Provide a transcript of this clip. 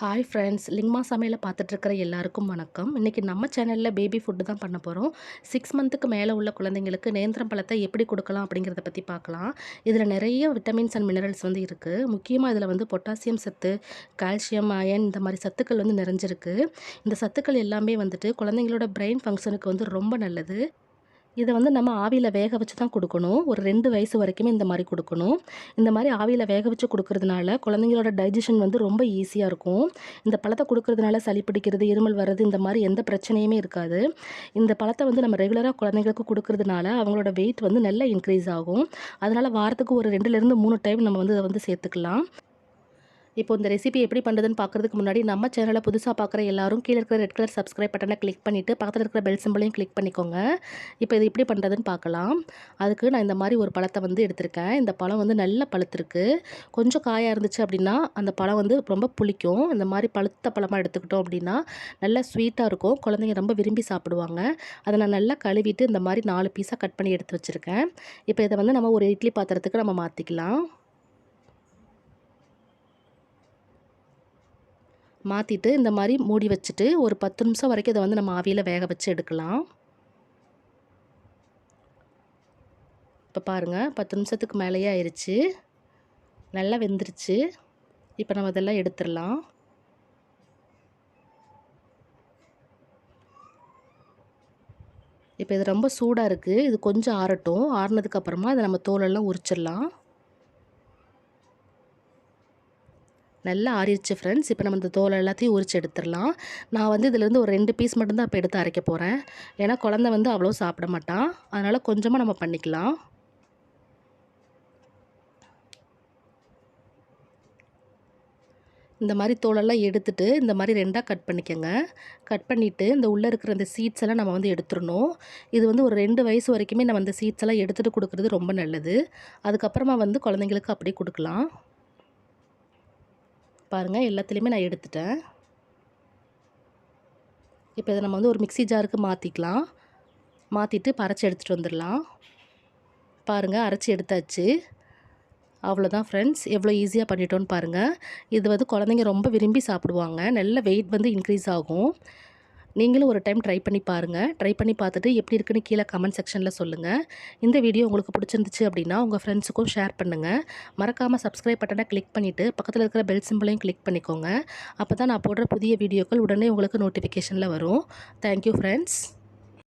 Hi friends, லிங்மா சமையலை பார்த்துட்ருக்கிற எல்லாருக்கும் வணக்கம். இன்றைக்கி நம்ம சேனலில் பேபி ஃபுட்டு தான் பண்ண போகிறோம். 6 மந்த்துக்கு மேலே உள்ள குழந்தைங்களுக்கு நேந்திரம் பழத்தை எப்படி கொடுக்கலாம் அப்படிங்கிறத பற்றி பார்க்கலாம். இதில் நிறைய விட்டமின்ஸ் அண்ட் மினரல்ஸ் வந்து இருக்குது. முக்கியமாக இதில் வந்து பொட்டாசியம் சத்து, கால்சியம், அயன் இந்த மாதிரி சத்துக்கள் வந்து நிறைஞ்சிருக்கு. இந்த சத்துக்கள் எல்லாமே வந்துட்டு குழந்தைங்களோட பிரெயின் ஃபங்க்ஷனுக்கு வந்து ரொம்ப நல்லது. இதை வந்து நம்ம ஆவியில் வேக வச்சு தான் கொடுக்கணும். ஒரு 2 வயசு வரைக்குமே இந்த மாதிரி கொடுக்கணும். இந்த மாதிரி ஆவியில் வேக வச்சு கொடுக்கறதுனால குழந்தைங்களோட டைஜஷன் வந்து ரொம்ப ஈஸியாக இருக்கும். இந்த பழத்தை கொடுக்கறதுனால சளி பிடிக்கிறது, இருமல் வர்றது இந்த மாதிரி எந்த பிரச்சனையுமே இருக்காது. இந்த பழத்தை வந்து நம்ம ரெகுலராக குழந்தைங்களுக்கு கொடுக்கறதுனால அவங்களோட வெயிட் வந்து நல்லா இன்க்ரீஸ் ஆகும். அதனால் வாரத்துக்கு ஒரு 2லேருந்து 3 டைம் நம்ம வந்து அதை வந்து சேர்த்துக்கலாம். இப்போ இந்த ரெசிபி எப்படி பண்ணுறதுன்னு பார்க்குறதுக்கு முன்னாடி நம்ம சேனலை புதுசாக பார்க்குற எல்லாரும் கீழே இருக்கிற ரெட் கலர் சப்ஸ்கிரைப் பட்டனை கிளிக் பண்ணிவிட்டு பக்கத்தில் இருக்கிற பெல் சிம்பிளையும் கிளிக் பண்ணிக்கோங்க. இப்போ இது எப்படி பண்ணுறதுன்னு பார்க்கலாம். அதுக்கு நான் இந்த மாதிரி ஒரு பழத்தை வந்து எடுத்திருக்கேன். இந்த பழம் வந்து நல்லா பழுத்திருக்கு. கொஞ்சம் காயாக இருந்துச்சு அப்படின்னா அந்த பழம் வந்து ரொம்ப புளிக்கும். இந்த மாதிரி பழுத்த பழமாக எடுத்துக்கிட்டோம் அப்படின்னா நல்லா ஸ்வீட்டாக இருக்கும். குழந்தைங்க ரொம்ப விரும்பி சாப்பிடுவாங்க. அதை நான் நல்லா கழுவிட்டு இந்த மாதிரி 4 பீஸாக கட் பண்ணி எடுத்து வச்சுருக்கேன். இப்போ இதை வந்து நம்ம ஒரு இட்லி பாத்திரத்துக்கு நம்ம மாற்றிக்கலாம். மாற்றிட்டு இந்த மாதிரி மூடி வச்சுட்டு ஒரு 10 நிமிஷம் வரைக்கும் இதை வந்து நம்ம ஆவியில் வேக வச்சு எடுக்கலாம். இப்போ பாருங்கள், 10 நிமிஷத்துக்கு மேலேயே ஆயிடுச்சு. நல்லா வெந்துருச்சு. இப்போ நம்ம இதெல்லாம் எடுத்துடலாம். இப்போ இது ரொம்ப சூடாக இருக்குது. இது கொஞ்சம் ஆறட்டும். ஆறுனதுக்கப்புறமா இதை நம்ம தோலெல்லாம் உரிச்சிடலாம். நல்லா ஆறிடுச்சு ஃப்ரெண்ட்ஸ். இப்போ நம்ம இந்த தோல் எல்லாத்தையும் உரித்து எடுத்துடலாம். நான் வந்து இதிலேருந்து ஒரு 2 பீஸ் மட்டும்தான் இப்போ எடுத்து அரைக்க போகிறேன். ஏன்னா குழந்தை வந்து அவ்வளோ சாப்பிட மாட்டான். அதனால் கொஞ்சமாக நம்ம பண்ணிக்கலாம். இந்த மாதிரி தோலெல்லாம் எடுத்துட்டு இந்த மாதிரி 2ஆக கட் பண்ணிக்கோங்க. கட் பண்ணிவிட்டு இந்த உள்ளே இருக்கிற அந்த சீட்ஸ் எல்லாம் நம்ம வந்து எடுத்துடணும். இது வந்து ஒரு 2 வயசு வரைக்குமே நம்ம அந்த சீட்ஸ் எல்லாம் எடுத்துகிட்டு கொடுக்குறது ரொம்ப நல்லது. அதுக்கப்புறமா வந்து குழந்தைங்களுக்கு அப்படி கொடுக்கலாம். பாருங்கள், எல்லாத்துலேயுமே நான் எடுத்துட்டேன். இப்போ இதை நம்ம வந்து ஒரு மிக்ஸி ஜாருக்கு மாற்றிக்கலாம். மாற்றிட்டு அரைச்சி எடுத்துகிட்டு வந்துடலாம். பாருங்கள், அரைச்சி எடுத்தாச்சு. அவ்வளோதான் ஃப்ரெண்ட்ஸ், எவ்வளோ ஈஸியாக பண்ணிட்டோன்னு பாருங்கள். இது வந்து குழந்தைங்க ரொம்ப விரும்பி சாப்பிடுவாங்க. நல்ல வெயிட் வந்து இன்க்ரீஸ் ஆகும். நீங்களும் ஒரு டைம் ட்ரை பண்ணி பாருங்கள். ட்ரை பண்ணி பார்த்துட்டு எப்படி இருக்குன்னு கீழே கமெண்ட் செக்ஷனில் சொல்லுங்கள். இந்த வீடியோ உங்களுக்கு பிடிச்சிருந்துச்சு அப்படின்னா உங்கள் ஃப்ரெண்ட்ஸுக்கும் ஷேர் பண்ணுங்கள். மறக்காமல் சப்ஸ்கிரைப் பட்டனை கிளிக் பண்ணிவிட்டு பக்கத்தில் இருக்கிற பெல் சிம்பிளையும் கிளிக் பண்ணிக்கோங்க. அப்போ தான் நான் போடுற புதிய வீடியோக்கள் உடனே உங்களுக்கு நோட்டிஃபிகேஷனில் வரும். Thank you friends.